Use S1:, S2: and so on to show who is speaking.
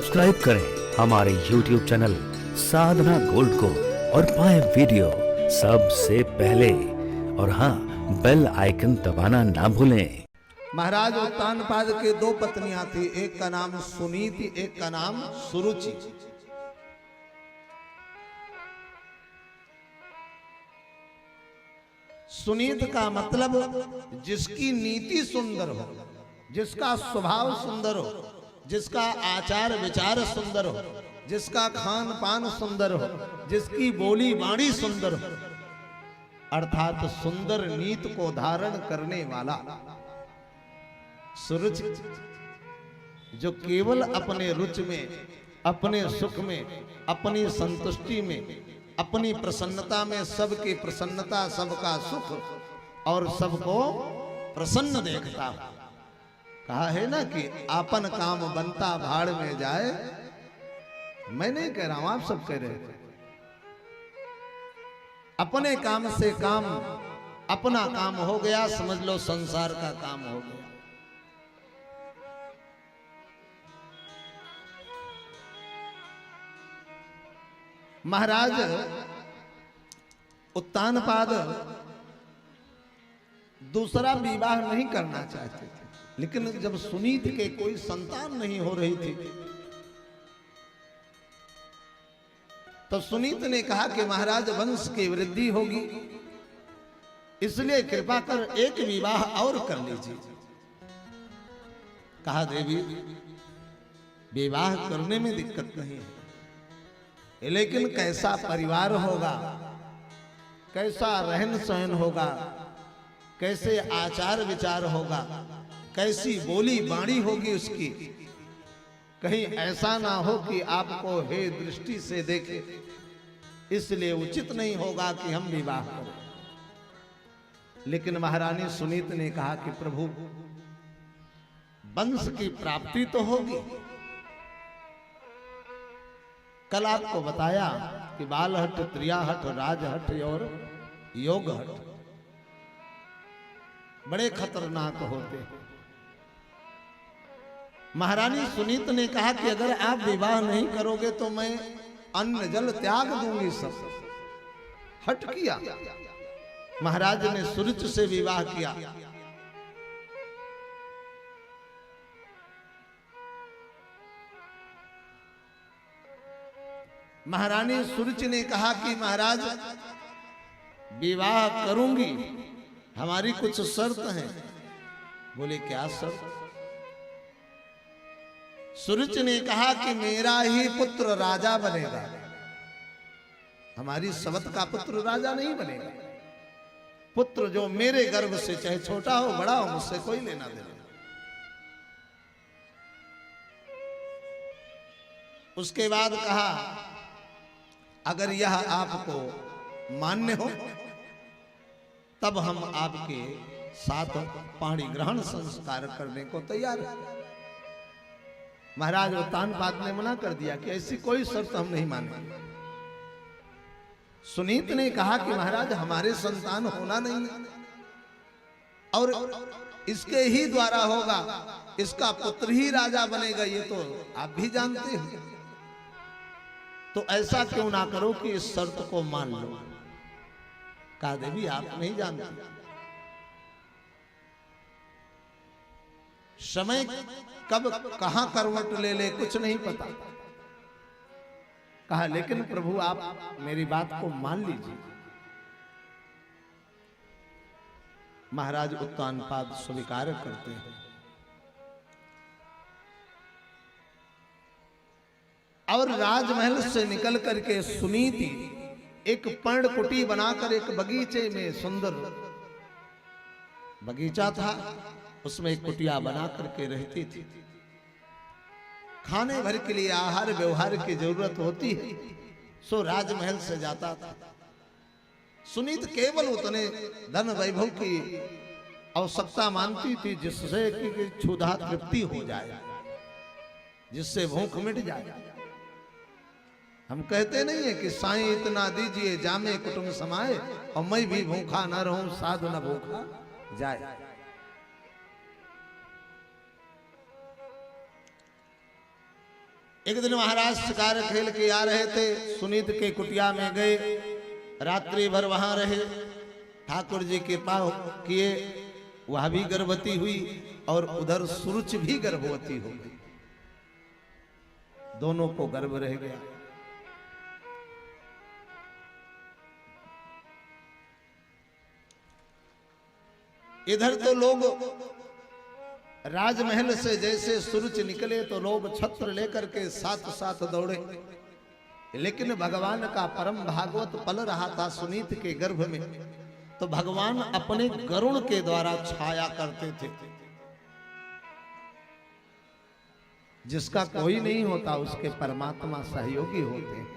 S1: Subscribe करें हमारे YouTube channel साधना gold को और पाएं वीडियो सबसे पहले। और हाँ, बेल आइकन दबाना ना भूलें।
S2: महाराज उत्तानपाद के दो पत्नियां थी, एक का नाम सुनीति, एक का नाम सुरुचि। सुनीत का मतलब जिसकी नीति सुंदर हो, जिसका स्वभाव सुंदर हो, जिसका आचार विचार सुंदर हो, जिसका खान पान सुंदर हो, जिसकी बोली बाणी सुंदर हो, अर्थात सुंदर नीत को धारण करने वाला सुरुचि, जो केवल अपने रुचि में, अपने सुख में, अपनी संतुष्टि में, अपनी प्रसन्नता में सबकी प्रसन्नता, सबका सुख और सबको प्रसन्न देखता हो। कहा है ना कि आपन काम बनता भाड़ में जाए। मैं नहीं कह रहा हूं, आप सब कह रहे हैं। अपने काम से काम, अपना काम हो गया, समझ लो संसार का काम हो गया। महाराज उत्तानपाद दूसरा विवाह नहीं करना चाहते थे, लेकिन जब सुनीत के कोई संतान नहीं हो रही थी तो सुनीत ने कहा कि महाराज वंश की वृद्धि होगी, इसलिए कृपा कर एक विवाह और कर लीजिए। कहा देवी, विवाह करने में दिक्कत नहीं है, लेकिन कैसा परिवार होगा, कैसा रहन सहन होगा, कैसे आचार विचार होगा, कैसी बोली बाणी होगी उसकी, कहीं ऐसा ना हो कि आपको हे दृष्टि से देखे, इसलिए उचित नहीं होगा कि हम विवाह करें। लेकिन महारानी सुनीत ने कहा कि प्रभु, वंश की प्राप्ति तो होगी। कल आपको बताया कि बालहट, त्रियाहट, राजहट और योगहट बड़े खतरनाक होते हैं। महारानी सुनीत ने कहा कि अगर आप विवाह नहीं करोगे तो मैं अन्न जल त्याग दूंगी। सब हट किया। महाराज ने सुरुचि से विवाह किया। महारानी सुरुचि ने कहा कि महाराज विवाह करूंगी, हमारी कुछ शर्त हैं। बोले क्या शर्त? सुरुचि ने कहा कि मेरा ही पुत्र राजा बनेगा, हमारी सवत का पुत्र राजा नहीं बनेगा। पुत्र जो मेरे गर्भ से, चाहे छोटा हो बड़ा हो, मुझसे कोई लेना देना। उसके बाद कहा अगर यह आपको मान्य हो तब हम आपके साथ पाणी ग्रहण संस्कार करने को तैयार हैं। महाराज उत्तानपाद ने मना कर दिया कि ऐसी कोई शर्त हम नहीं मानेंगे। सुनीत ने कहा कि महाराज हमारे संतान होना नहीं है और इसके ही द्वारा होगा, इसका पुत्र ही राजा बनेगा, ये तो आप भी जानते हैं। तो ऐसा क्यों ना करो कि इस शर्त को मान लो। कहा देवी, आप नहीं जानते, समय कब कहां करवट ले ले कुछ नहीं पता। कहा लेकिन प्रभु आप मेरी बात को मान लीजिए। महाराज उत्तानपाद स्वीकार करते हैं और राजमहल से निकल करके सुनीति एक पर्णकुटी बनाकर एक बगीचे में, सुंदर बगीचा था, उसमें एक कुटिया बना करके रहती थी। खाने भर के लिए आहार व्यवहार की जरूरत होती है, सो राजमहल से जाता था। सुनीत केवल उतने धन वैभव की आवश्यकता मानती थी जिससे कि क्षुधा तृप्ति हो जाए, जिससे भूख मिट जाए। हम कहते नहीं है कि साईं इतना दीजिए जामे कुटुंब समाए, और मैं भी भूखा न रहूं साधु न भूखा जाए। एक दिन महाराज शिकार खेल के आ रहे थे, सुनीत के कुटिया में गए, रात्रि भर वहां रहे, ठाकुर जी के पाव किए, वह भी गर्भवती हुई और उधर सुरुच भी गर्भवती हो गई, दोनों को गर्भ रह गया। इधर तो लोग राजमहल से जैसे सुरुच निकले तो लोग छत्र लेकर के साथ साथ दौड़े, लेकिन भगवान का परम भागवत पल रहा था सुनीत के गर्भ में, तो भगवान अपने गरुण के द्वारा छाया करते थे। जिसका कोई नहीं होता उसके परमात्मा सहयोगी होते हैं।